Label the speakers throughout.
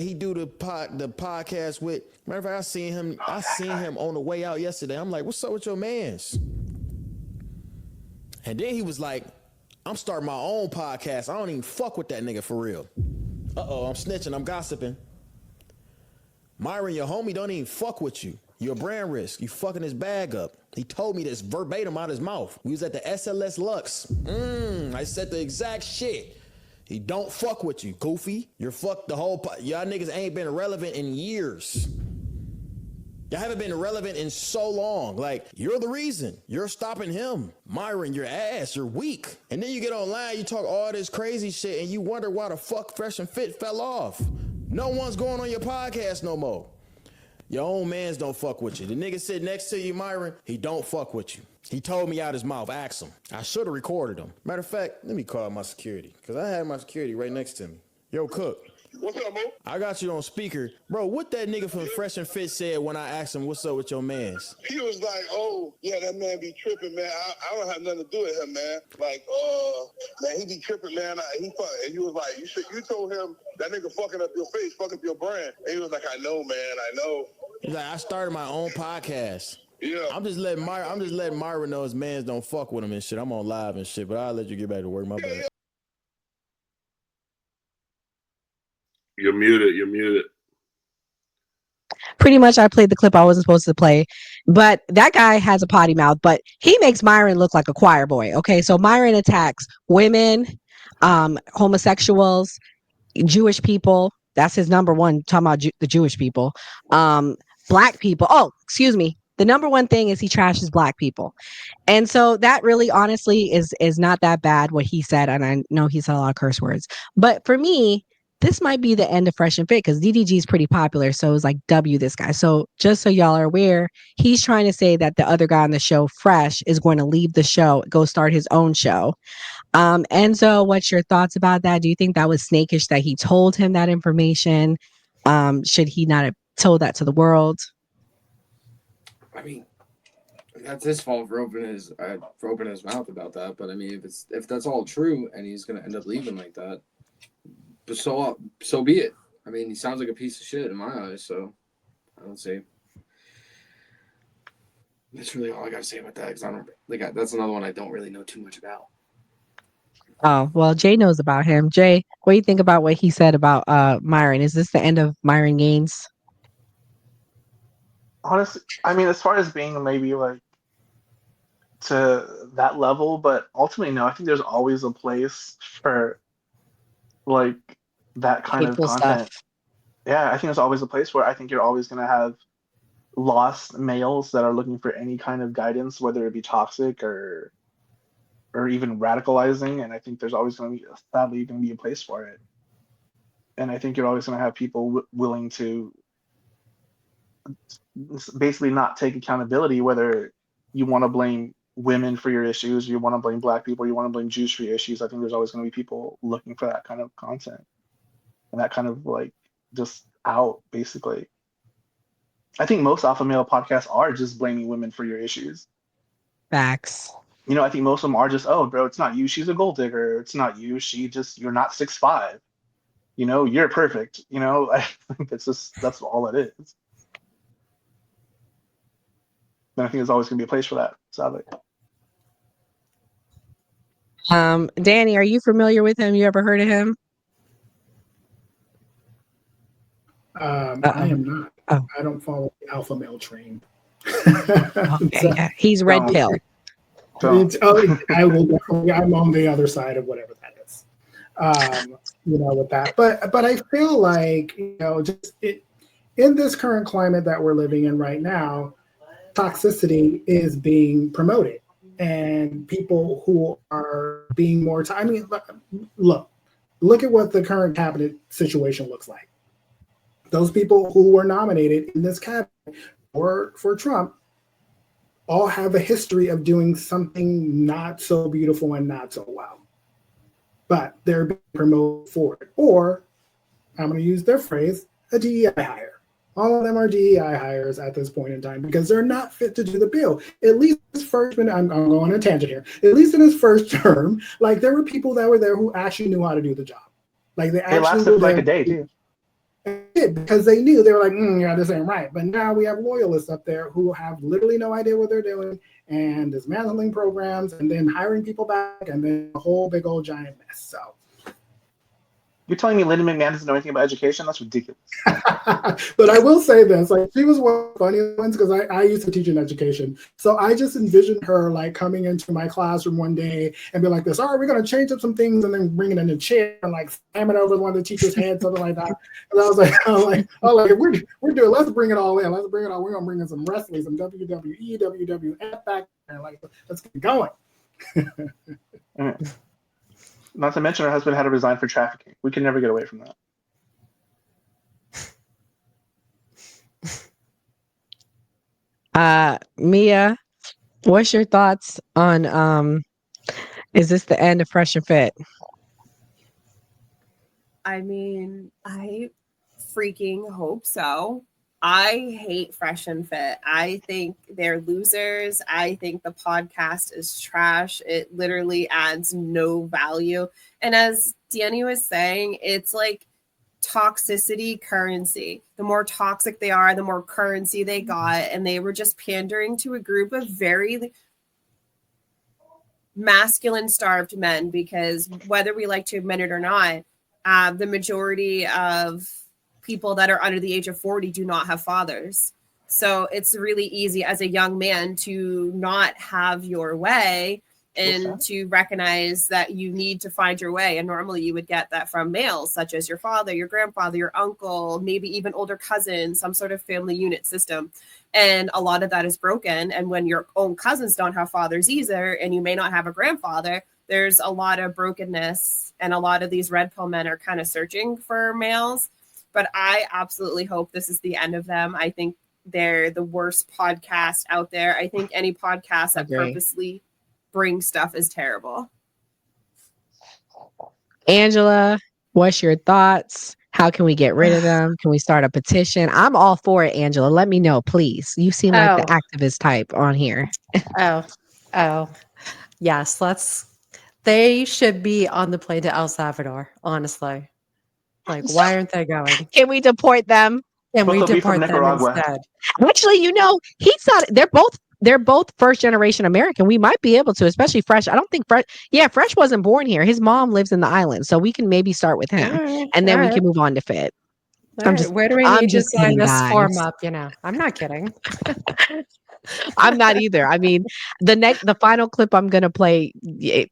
Speaker 1: he do the podcast with. Matter of fact, I seen him on the way out yesterday. I'm like, what's up with your mans? And then he was like, I'm starting my own podcast. I don't even fuck with that nigga for real. Uh-oh, I'm snitching. I'm gossiping. Myron, your homie don't even fuck with you. You're a brand risk. You fucking his bag up. He told me this verbatim out his mouth. We was at the SLS Lux. I said the exact shit. He don't fuck with you, goofy. You're fucked the whole... Y'all niggas ain't been relevant in years. Y'all haven't been relevant in so long. Like, you're the reason. You're stopping him. Myron, you're ass. You're weak. And then you get online, you talk all this crazy shit, and you wonder why the fuck Fresh and Fit fell off. No one's going on your podcast no more. Your own mans don't fuck with you. The nigga sitting next to you, Myron, he don't fuck with you. He told me out his mouth. Ask him. I should have recorded him. Matter of fact, let me call my security, because I had my security right next to me. Yo, Cook.
Speaker 2: What's up, Mo?
Speaker 1: I got you on speaker. Bro, what that nigga from Fresh and Fit said when I asked him, what's up with your mans?
Speaker 2: He was like, oh, yeah, that man be tripping, man. I don't have nothing to do with him, man. Like, man, he be tripping, man. And he was like, you told him that nigga fucking up your face, fucking up your brand. And he was like, I know, man, I know.
Speaker 1: He's like, I started my own podcast.
Speaker 2: Yeah.
Speaker 1: I'm just letting Myron know his mans don't fuck with him and shit. I'm on live and shit, but I'll let you get back to work. My bad.
Speaker 2: Yeah. You're muted.
Speaker 3: Pretty much I played the clip I wasn't supposed to play, but that guy has a potty mouth, but he makes Myron look like a choir boy. Okay, so Myron attacks women, homosexuals, Jewish people. That's his number one, talking about the Jewish people, black people. Oh, excuse me. The number one thing is he trashes black people. And so that really honestly is not that bad what he said. And I know he said a lot of curse words, but for me, this might be the end of Fresh and Fit because DDG is pretty popular. So it was like, W this guy. So just so y'all are aware, he's trying to say that the other guy on the show, Fresh, is going to leave the show, go start his own show. Enzo, what's your thoughts about that? Do you think that was snakish that he told him that information? Should he not have told that to the world?
Speaker 4: I mean, that's his fault for opening his mouth about that. But I mean, if that's all true and he's gonna end up leaving like that, but so be it. I mean, he sounds like a piece of shit in my eyes. So I don't see. That's really all I got to say about that. Because that's another one I don't really know too much about.
Speaker 3: Oh, well, Jay knows about him. Jay, what do you think about what he said about Myron? Is this the end of Myron Gaines?
Speaker 5: Honestly, I mean, as far as being maybe like to that level, but ultimately, no, I think there's always a place for like that kind
Speaker 3: Hateful
Speaker 5: of content.
Speaker 3: stuff.
Speaker 5: Yeah, I think there's always a place where I think you're always going to have lost males that are looking for any kind of guidance, whether it be toxic or even radicalizing. And I think there's always going to be, sadly, going to be a place for it. And I think you're always going to have people willing to basically not take accountability, whether you want to blame women for your issues, you want to blame black people, you want to blame Jews for your issues. I think there's always going to be people looking for that kind of content and that kind of like just out, basically. I think most alpha male podcasts are just blaming women for your issues.
Speaker 3: Facts.
Speaker 5: You know, I think most of them are just, oh, bro, it's not you, she's a gold digger. It's not you, you're not 6'5". You know, you're perfect. You know, I think that's all it is. And I think there's always going to be a place for that, sadly.
Speaker 3: Danny, are you familiar with him? You ever heard of him?
Speaker 6: I am not.
Speaker 3: Oh.
Speaker 6: I don't follow the alpha male train.
Speaker 3: Okay,
Speaker 6: So,
Speaker 3: yeah. He's red pill.
Speaker 6: I will definitely. I'm on the other side of whatever that is. You know, with that, but I feel like, you know, just in this current climate that we're living in right now, toxicity is being promoted, and people who are being more. I mean, look at what the current cabinet situation looks like. Those people who were nominated in this cabinet for Trump all have a history of doing something not so beautiful and not so well. But they're being promoted for it. Or, I'm going to use their phrase, a DEI hire. All of them are DEI hires at this point in time because they're not fit to do the bill. At least his first, I'm going on a tangent here. At least in his first term, like there were people that were there who actually knew how to do the job. Like they actually
Speaker 5: lasted like a day too.
Speaker 6: did because they knew. They were like, yeah, this ain't right. But now we have loyalists up there who have literally no idea what they're doing and dismantling programs and then hiring people back and then a whole big old giant mess. So.
Speaker 5: You're telling me Linda McMahon doesn't know anything about education? That's ridiculous.
Speaker 6: But I will say this, like she was one of the funny ones because I used to teach in education. So I just envisioned her like coming into my classroom one day and be like this, all right, we're going to change up some things and then bring it in a chair and like slam it over one of the teacher's head, something like that. And I was like, if we're doing, let's bring it all in. Let's bring it all. We're going to bring in some wrestling, some WWE, WWF back there. Like, let's get going.
Speaker 5: Not to mention her husband had to resign for trafficking. We can never get away from
Speaker 3: that. Mia, what's your thoughts on is this the end of Fresh and Fit?
Speaker 7: I mean, I freaking hope so. I hate Fresh and Fit. I think they're losers. I think the podcast is trash. It literally adds no value. And as Danny was saying, it's like toxicity currency. The more toxic they are, the more currency they got. And they were just pandering to a group of very masculine starved men, because whether we like to admit it or not, the majority of people that are under the age of 40 do not have fathers. So it's really easy as a young man to not have your way and to recognize that you need to find your way. And normally you would get that from males, such as your father, your grandfather, your uncle, maybe even older cousin, some sort of family unit system. And a lot of that is broken. And when your own cousins don't have fathers either, and you may not have a grandfather, there's a lot of brokenness. And a lot of these red pill men are kind of searching for males. But I absolutely hope this is the end of them. I think they're the worst podcast out there. I think any podcast that purposely brings stuff is terrible.
Speaker 3: Angela, what's your thoughts? How can we get rid of them? Can we start a petition? I'm all for it, Angela. Let me know, please. You seem like the activist type on here.
Speaker 8: Yes, they should be on the plane to El Salvador, honestly. Like, why aren't they going?
Speaker 3: Can we deport them?
Speaker 8: Can we deport them instead?
Speaker 3: Actually, he's not. They're both first generation American. We might be able to, especially Fresh. I don't think Fresh. Yeah, Fresh wasn't born here. His mom lives in the island, so we can maybe start with him, and then we can move on to Fit.
Speaker 8: Where do we need to sign this form up? I'm not kidding.
Speaker 3: I'm not either. I mean, the final clip I'm gonna play,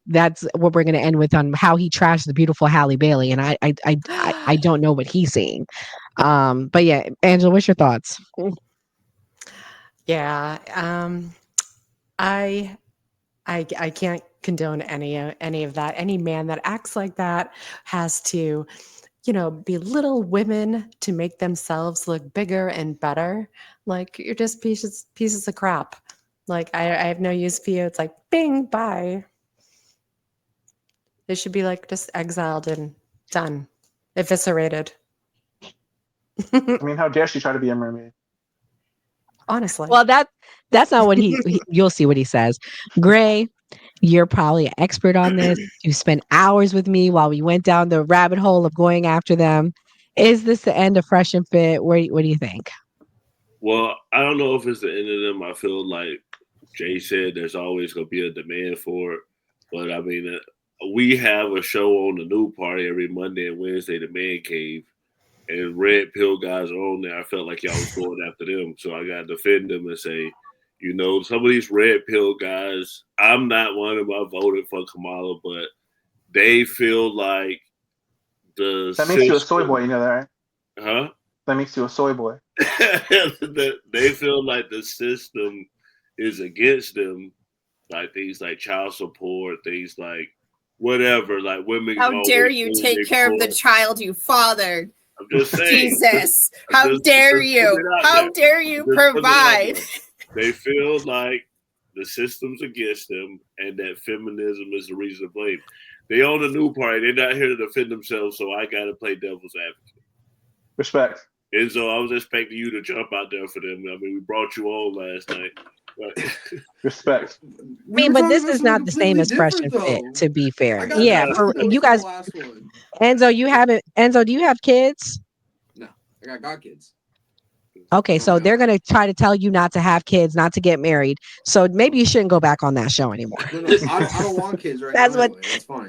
Speaker 3: that's what we're gonna end with, on how he trashed the beautiful Halle Bailey, and I don't know what he's seeing. But yeah, Angela, what's your thoughts?
Speaker 8: Yeah, I can't condone any of that. Any man that acts like that has to, belittle women to make themselves look bigger and better. Like, you're just pieces of crap. Like, I have no use for you. It's like, bing, bye. They should be like just exiled and done, eviscerated.
Speaker 5: I mean, how dare she try to be a mermaid?
Speaker 8: Honestly.
Speaker 3: Well, that's not what you'll see what he says. Gray, you're probably an expert on this. You spent hours with me while we went down the rabbit hole of going after them. Is this the end of Fresh and Fit? What do you think?
Speaker 9: Well, I don't know if it's the end of them. I feel like Jay said there's always going to be a demand for it. But I mean, we have a show on the New Party every Monday and Wednesday, the Man Cave. And red pill guys are on there. I felt like y'all was going after them. So I got to defend them and say, some of these red pill guys, I'm not one of them. I voted for Kamala, but they feel like
Speaker 5: that makes you a soy boy, you know that, right?
Speaker 9: Huh?
Speaker 5: That makes you a soy boy.
Speaker 9: They feel like the system is against them. Like things like child support, things like whatever, like women.
Speaker 7: How dare you take care of the child you fathered?
Speaker 9: I'm just saying.
Speaker 7: Jesus, how dare you? How dare you provide?
Speaker 9: They feel like the system's against them and that feminism is the reason to blame. They own a New Party. They're not here to defend themselves, so I got to play devil's advocate.
Speaker 5: Respect.
Speaker 9: And so I was expecting you to jump out there for them. I mean, we brought you on last night. But
Speaker 5: respect.
Speaker 3: I mean, but this is not the same as Fresh and Fit, to be fair. Yeah, for you guys. Enzo, do you have kids?
Speaker 4: No. I got kids.
Speaker 3: Okay, so they're gonna try to tell you not to have kids, not to get married. So maybe you shouldn't go back on that show anymore.
Speaker 4: No, I don't want kids right
Speaker 3: That's
Speaker 4: now.
Speaker 3: what
Speaker 4: Anyway. That's fine.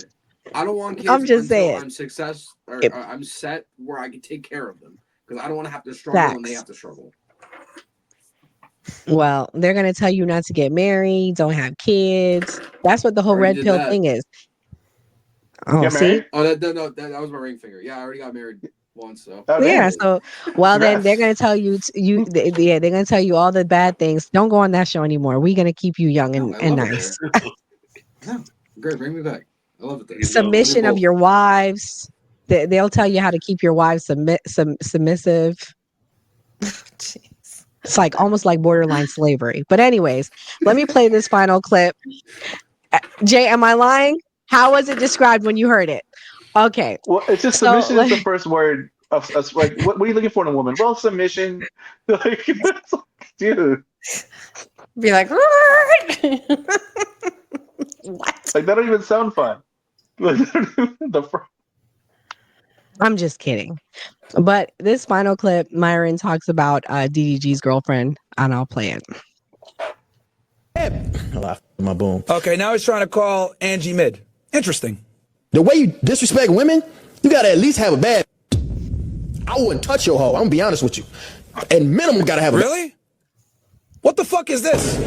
Speaker 4: I don't want kids
Speaker 3: I'm just
Speaker 4: until
Speaker 3: saying.
Speaker 4: I'm success or
Speaker 3: It-
Speaker 4: I'm set where I can take care of them because I don't want to have to struggle when they
Speaker 3: Facts.
Speaker 4: have to struggle.
Speaker 3: Well, they're gonna tell you not to get married, don't have kids. That's what the whole
Speaker 4: Already
Speaker 3: red
Speaker 4: did
Speaker 3: pill
Speaker 4: that.
Speaker 3: thing is. Oh,
Speaker 5: Get
Speaker 3: see?
Speaker 5: married?
Speaker 4: Oh, that was my ring finger. Yeah, I already got married once. So
Speaker 5: Oh,
Speaker 3: Yeah.
Speaker 5: damn.
Speaker 3: So, well, then they're
Speaker 5: Congrats.
Speaker 3: gonna tell you, yeah, they're gonna tell you all the bad things. Don't go on that show anymore. We're gonna keep you young
Speaker 4: no,
Speaker 3: and
Speaker 4: I love
Speaker 3: nice.
Speaker 4: it there. No, great, bring me back. I love it there.
Speaker 3: Submission of your wives. They'll tell you how to keep your wives submissive.
Speaker 8: Jeez.
Speaker 3: It's like almost like borderline slavery. But anyways, let me play this final clip. Jay, am I lying? How was it described when you heard it? Okay.
Speaker 5: Well, it's just
Speaker 3: So
Speaker 5: submission is the first word of like what are you looking for in a woman? Well, submission. Like, it's like, dude,
Speaker 8: Be like, what?
Speaker 5: like that don't even sound fun. Like,
Speaker 3: I'm just kidding. But this final clip, Myron talks about DDG's girlfriend, and I'll play it.
Speaker 1: My boom.
Speaker 10: Okay, now he's trying to call Angie mid. Interesting.
Speaker 1: The way you disrespect women, you gotta at least have a bad. I wouldn't touch your hoe. I'm gonna be honest with you. And minimum gotta have a.
Speaker 10: Really? What the fuck is this?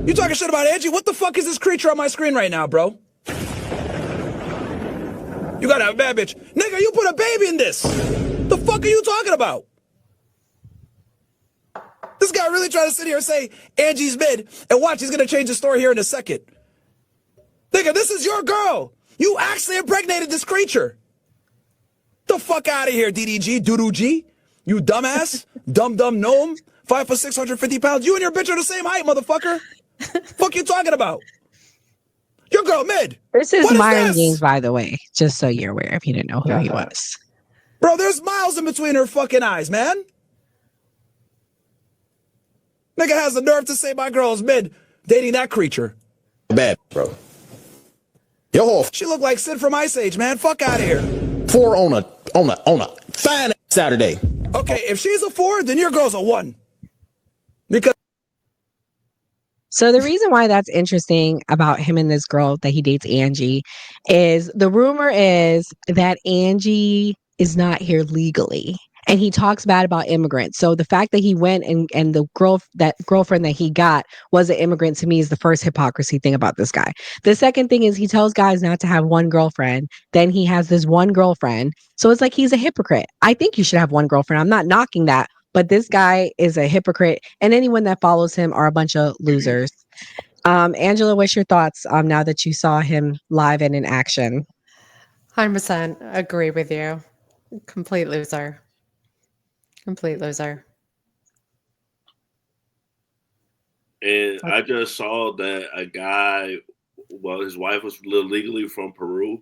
Speaker 10: You talking shit about Angie? What the fuck is this creature on my screen right now, bro? You gotta have a bad bitch. Nigga, you put a baby in this. The fuck are you talking about? This guy really trying to sit here and say Angie's mid, and watch, he's gonna change the story here in a second. Nigga, this is your girl. You actually impregnated this creature. The fuck out of here, DDG, Doodoo G. You dumbass, dumb gnome, 5 foot 650 pounds. You and your bitch are the same height, motherfucker. Fuck you talking about? Your girl mid.
Speaker 3: This is
Speaker 10: What
Speaker 3: Myron
Speaker 10: this?
Speaker 3: Gaines, by the way, just so you're aware if you didn't know who he was.
Speaker 10: Bro, there's miles in between her fucking eyes, man. Nigga has the nerve to say my girl's mid dating that creature.
Speaker 1: Bad, bro. Your whole
Speaker 10: She looked like Sid from Ice Age, man. Fuck out of here.
Speaker 1: 4 on a fine Saturday.
Speaker 10: Okay, if she's a 4, then your girl's a 1. Because
Speaker 3: So the reason why that's interesting about him and this girl that he dates, Angie, is the rumor is that Angie is not here legally. And he talks bad about immigrants. So the fact that he went and the girlfriend that he got was an immigrant, to me, is the first hypocrisy thing about this guy. The second thing is he tells guys not to have one girlfriend. Then he has this one girlfriend. So it's like he's a hypocrite. I think you should have one girlfriend. I'm not knocking that. But this guy is a hypocrite, and anyone that follows him are a bunch of losers. Angela, what's your thoughts now that you saw him live and in action?
Speaker 8: 100% agree with you. Complete loser. Complete loser.
Speaker 9: And I just saw that a guy, well, his wife was legally from Peru,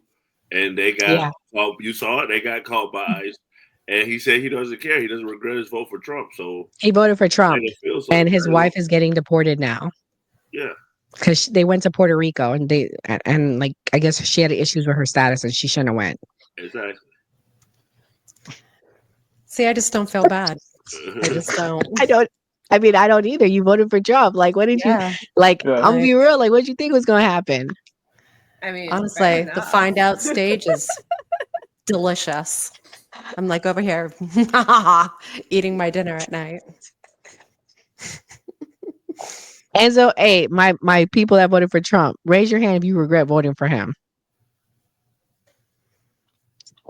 Speaker 9: and they got caught. You saw it. They got caught by ICE, and he said he doesn't care. He doesn't regret his vote for Trump. So
Speaker 3: He voted for Trump, and his
Speaker 9: bad.
Speaker 3: wife is getting deported now.
Speaker 9: Yeah,
Speaker 3: because they went to Puerto Rico, and like I guess she had issues with her status, and she shouldn't have went.
Speaker 9: exactly.
Speaker 8: See, I just don't feel bad. I just don't.
Speaker 3: I don't either. You voted for Trump. Like, what did you like?
Speaker 5: Yeah.
Speaker 3: I'm be real. Like, what did you think was going to happen?
Speaker 7: I mean,
Speaker 8: Honestly, the find out stage is delicious. I'm like over here eating my dinner at night.
Speaker 3: And so, hey, my people that voted for Trump, raise your hand if you regret voting for him.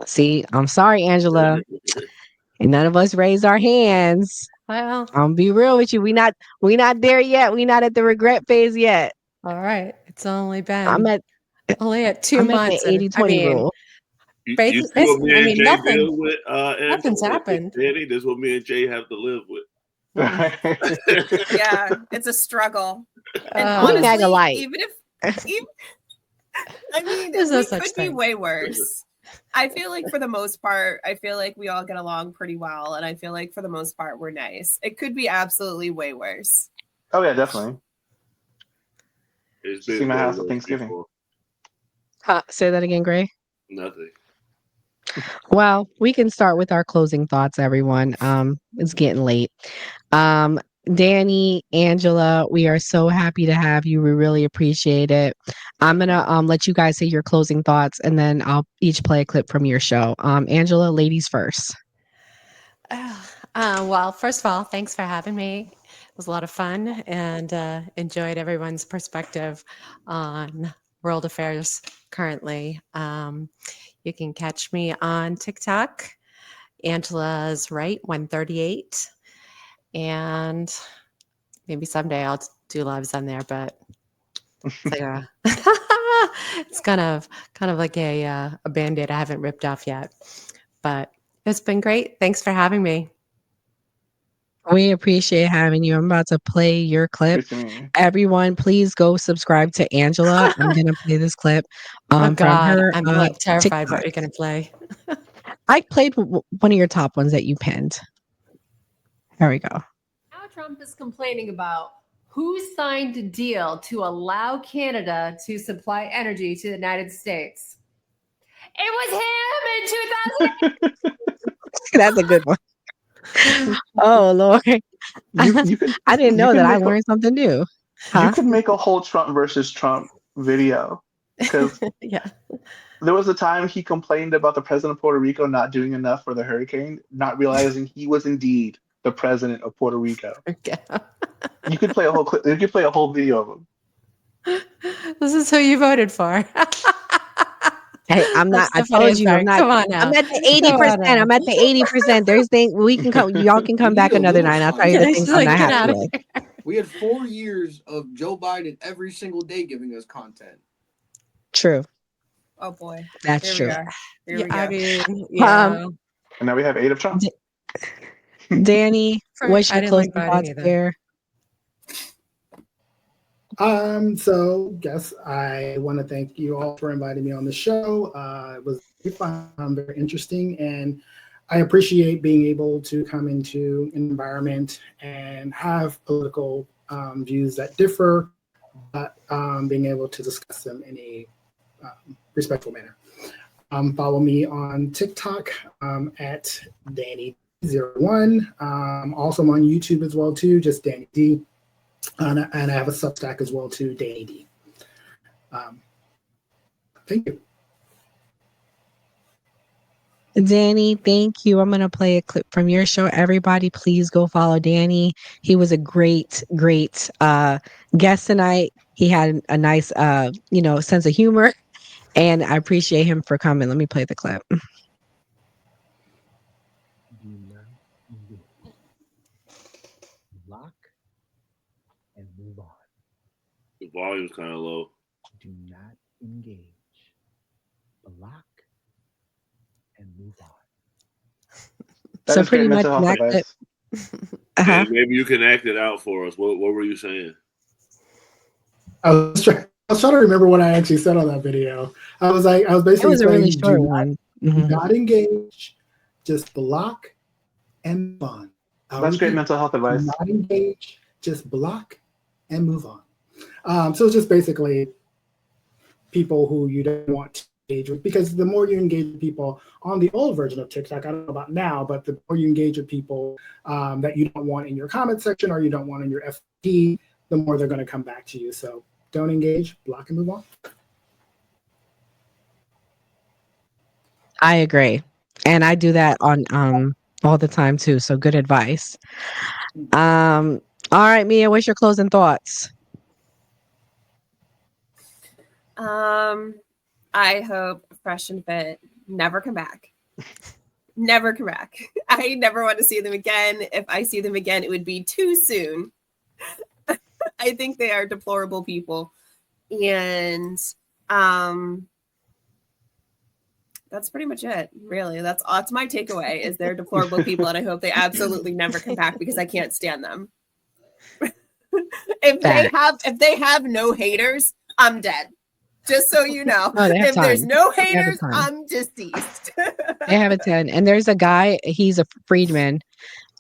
Speaker 3: See, I'm sorry, Angela. And none of us raised our hands.
Speaker 8: Well,
Speaker 3: I'm be real with you. We not there yet. We not at the regret phase yet.
Speaker 8: all right. It's only been
Speaker 3: I'm at
Speaker 8: only at 2
Speaker 3: I'm at
Speaker 8: months.
Speaker 3: the 80-20 rule.
Speaker 9: You
Speaker 8: Basically,
Speaker 9: see what me and Jay
Speaker 8: nothing.
Speaker 9: deal with,
Speaker 8: Nothing's happened.
Speaker 9: Danny, this is what me and Jay have to live with.
Speaker 7: Yeah, it's a struggle. And
Speaker 3: We nag
Speaker 7: honestly,
Speaker 3: alike.
Speaker 7: even I mean,
Speaker 8: There's no
Speaker 7: we
Speaker 8: such
Speaker 7: could be
Speaker 8: thing.
Speaker 7: way worse. I feel like for the most part, I feel like we all get along pretty well, and I feel like for the most part, we're nice. It could be absolutely way worse.
Speaker 5: Oh yeah, definitely.
Speaker 9: It's
Speaker 5: See
Speaker 9: been
Speaker 5: my
Speaker 9: way
Speaker 5: house at
Speaker 9: worse
Speaker 5: Thanksgiving.
Speaker 9: before.
Speaker 3: Say that again, Gray.
Speaker 9: Nothing.
Speaker 3: Well, we can start with our closing thoughts, everyone. It's getting late. Um, Danny, Angela, we are so happy to have you. We really appreciate it. I'm gonna let you guys say your closing thoughts, and then I'll each play a clip from your show. Angela, ladies first.
Speaker 8: Well, first of all, thanks for having me. It was a lot of fun and enjoyed everyone's perspective on world affairs currently. You can catch me on TikTok. Angela's right, 138. And maybe someday I'll do lives on there, but it's like it's kind of like a Band-Aid I haven't ripped off yet. But it's been great. Thanks for having me.
Speaker 3: We appreciate having you. I'm about to play your clip.
Speaker 5: Great to meet you.
Speaker 3: Everyone, please go subscribe to Angela. I'm gonna play this clip
Speaker 8: Oh
Speaker 3: from
Speaker 8: God,
Speaker 3: her
Speaker 8: I'm like terrified
Speaker 3: TikTok.
Speaker 8: what you're gonna play.
Speaker 3: I played one of your top ones that you pinned. There we go.
Speaker 11: Now Trump is complaining about who signed a deal to allow Canada to supply energy to the United States. It was him in 2008.
Speaker 3: That's a good one. Oh Lord.
Speaker 5: You could
Speaker 3: I didn't
Speaker 5: you
Speaker 3: know
Speaker 5: could
Speaker 3: that I
Speaker 5: make
Speaker 3: learned something new.
Speaker 5: you
Speaker 3: Huh?
Speaker 5: could make a whole Trump versus Trump video because
Speaker 8: Yeah.
Speaker 5: there was a time he complained about the president of Puerto Rico not doing enough for the hurricane, not realizing he was indeed the president of Puerto Rico.
Speaker 8: Okay.
Speaker 5: You could play a whole clip. You could play a whole video of him.
Speaker 8: This is who you voted for.
Speaker 3: Hey, I'm not.
Speaker 8: That's
Speaker 3: I
Speaker 8: the funny
Speaker 3: told you, I'm
Speaker 8: part.
Speaker 3: not.
Speaker 8: Come on now.
Speaker 3: I'm at the
Speaker 8: Come on
Speaker 3: 80%.
Speaker 8: now.
Speaker 3: I'm at the 80%. There's things we can come. Y'all can come
Speaker 4: We
Speaker 3: back
Speaker 4: need a
Speaker 3: another
Speaker 4: little
Speaker 3: night. I'll
Speaker 4: fun.
Speaker 3: tell you the
Speaker 8: Yeah,
Speaker 3: things
Speaker 8: she's
Speaker 3: I'm
Speaker 8: like,
Speaker 3: not
Speaker 8: get
Speaker 3: happy
Speaker 8: out of
Speaker 3: with.
Speaker 8: here.
Speaker 4: We had 4 years of Joe Biden every single day giving us content.
Speaker 3: True.
Speaker 7: Oh boy.
Speaker 3: That's
Speaker 7: Here
Speaker 3: true.
Speaker 7: we are. Here
Speaker 8: Yeah,
Speaker 7: we go.
Speaker 8: I mean, yeah.
Speaker 5: And now we have 8 of Trump.
Speaker 3: Danny, what's
Speaker 8: I
Speaker 3: your
Speaker 8: didn't like
Speaker 3: closing
Speaker 8: Biden
Speaker 3: thoughts
Speaker 8: either.
Speaker 3: there?
Speaker 6: So yes, I want to thank you all for inviting me on the show. It was very fun, very interesting, and I appreciate being able to come into an environment and have political views that differ, but being able to discuss them in a respectful manner. Follow me on TikTok at Danny01. Also I'm on YouTube as well too, just Danny D. And I have a Substack as well too, Danny D. Thank you.
Speaker 3: Danny, thank you. I'm going to play a clip from your show. Everybody, please go follow Danny. He was a great guest tonight. He had a nice, sense of humor, and I appreciate him for coming. Let me play the clip.
Speaker 12: Lock and move on.
Speaker 9: The volume's kind of low.
Speaker 12: Do not engage. Block and move on.
Speaker 5: That
Speaker 3: So
Speaker 5: is great
Speaker 3: pretty much
Speaker 5: mental
Speaker 3: in
Speaker 5: health
Speaker 3: that clip.
Speaker 5: advice.
Speaker 3: Uh-huh.
Speaker 9: Hey, maybe you can act it out for us. What were you saying?
Speaker 6: I was trying to remember what I actually said on that video. I was
Speaker 3: It
Speaker 6: basically
Speaker 3: was a really
Speaker 6: saying,
Speaker 3: short one.
Speaker 6: do not engage, just block and move on.
Speaker 5: That's great mental health
Speaker 6: Do
Speaker 5: advice.
Speaker 6: not engage, just block and move on. So it's just basically people who you don't want to engage with, because the more you engage with people on the old version of TikTok, I don't know about now, but the more you engage with people that you don't want in your comment section or you don't want in your FT, the more they're going to come back to you. So don't engage, block and move on.
Speaker 3: I agree. And I do that on all the time too. So good advice. All right, Mia, what's your closing thoughts?
Speaker 7: I hope Fresh and Fit never come back. Never come back. I never want to see them again. If I see them again, it would be too soon. I think they are deplorable people. And that's pretty much it, really. That's my takeaway, is they're deplorable people, and I hope they absolutely never come back because I can't stand them. If they have no haters, I'm dead. Just so you know.
Speaker 3: Oh, they have
Speaker 7: if there's
Speaker 3: time.
Speaker 7: no
Speaker 3: They have a
Speaker 7: haters,
Speaker 3: ton.
Speaker 7: I'm deceased.
Speaker 3: They have a 10. And there's a guy, he's a freedman.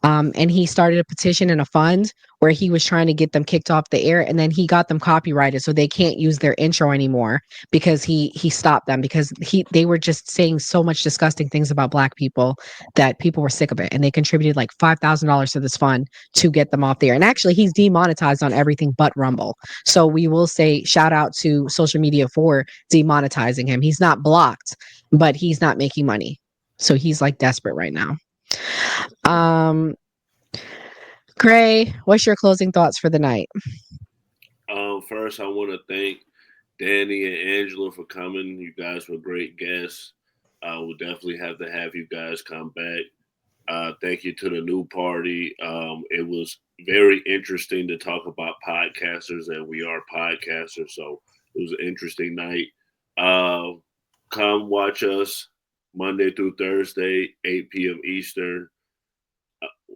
Speaker 3: And he started a petition and a fund where he was trying to get them kicked off the air, and then he got them copyrighted so they can't use their intro anymore because he stopped them because they were just saying so much disgusting things about Black people that people were sick of it, and they contributed like $5,000 to this fund to get them off the air. And actually, he's demonetized on everything but Rumble. So we will say shout out to social media for demonetizing him. He's not blocked, but he's not making money, so he's like desperate right now. Gray, what's your closing thoughts for the night?
Speaker 9: First, I want to thank Danny and Angela for coming. You guys were great guests. We'll definitely have to have you guys come back. Thank you to the new party. It was very interesting to talk about podcasters, and we are podcasters, so it was an interesting night. Come watch us Monday through Thursday, 8 p.m. Eastern.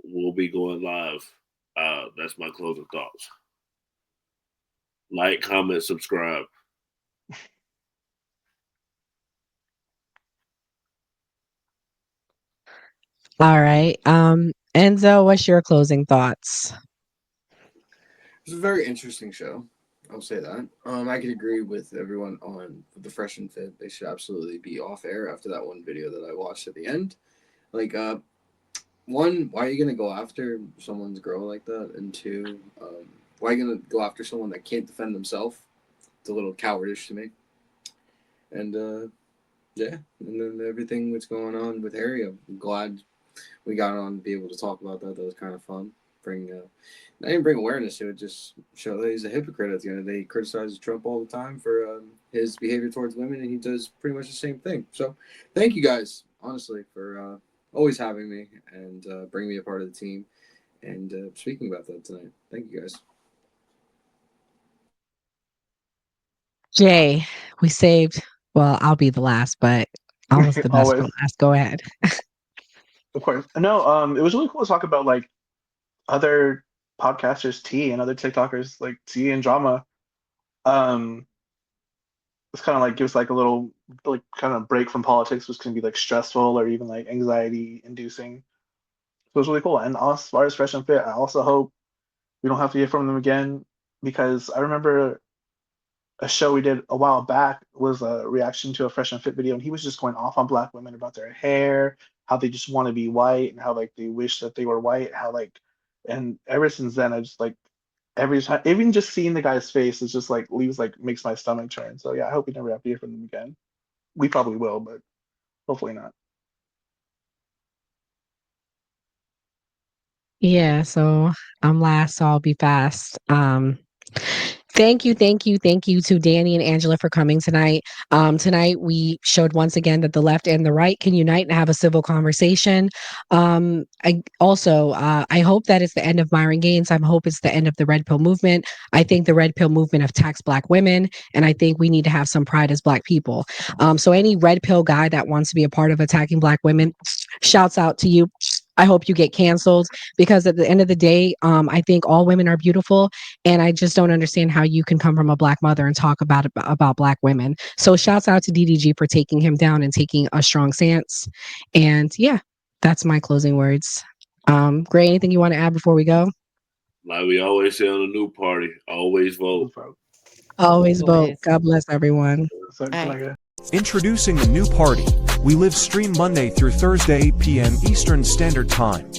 Speaker 9: We'll be going live. That's my closing thoughts. Like, comment, subscribe.
Speaker 3: All right. Enzo, what's your closing thoughts?
Speaker 4: It's a very interesting show. I'll say that. I could agree with everyone on the Fresh and Fit. They should absolutely be off air after that one video that I watched at the end. Like, one, why are you gonna go after someone's girl like that? And two, why are you gonna go after someone that can't defend themselves? It's a little cowardice to me. And yeah, and then everything that's going on with Harry, I'm glad we got on to be able to talk about that. That was kind of fun. I didn't bring awareness to it, just show that he's a hypocrite at the end of the day. He criticizes Trump all the time for his behavior towards women, and he does pretty much the same thing. So thank you guys, honestly, for always having me and bringing me a part of the team and speaking about that tonight. Thank you guys.
Speaker 3: Jay, we saved, well, I'll be the last, but almost the best for last. Go ahead.
Speaker 5: Of course. No, it was really cool to talk about like other podcasters, T, and other TikTokers like T and Drama. It's kind of like gives like a little like kind of break from politics, which can be like stressful or even like anxiety inducing. So it was really cool. And as far as Fresh and Fit, I also hope we don't have to hear from them again, because I remember a show we did a while back was a reaction to a Fresh and Fit video, and he was just going off on Black women about their hair, how they just want to be white, and how like they wish that they were white, how like, and ever since then I just like every time, even just seeing the guy's face is just like leaves like makes my stomach turn. So yeah, I hope we never have to hear from them again. We probably will, but hopefully not.
Speaker 3: Yeah, so I'm last, so I'll be fast. Thank you to Danny and Angela for coming tonight. Tonight we showed once again that the left and the right can unite and have a civil conversation. I hope that it's the end of Myron Gaines. I hope it's the end of the Red Pill movement. I think the Red Pill movement attacks Black women, and I think we need to have some pride as Black people. So any Red Pill guy that wants to be a part of attacking Black women, shouts out to you. I hope you get canceled, because at the end of the day, I think all women are beautiful, and I just don't understand how you can come from a Black mother and talk about Black women. So shouts out to DDG for taking him down and taking a strong stance. And yeah, that's my closing words. Gray, anything you want to add before we go?
Speaker 9: Like we always say on the new party, always vote.
Speaker 3: Always vote. God bless everyone.
Speaker 13: Introducing the new party. We live stream Monday through Thursday, 8 p.m. Eastern Standard Time.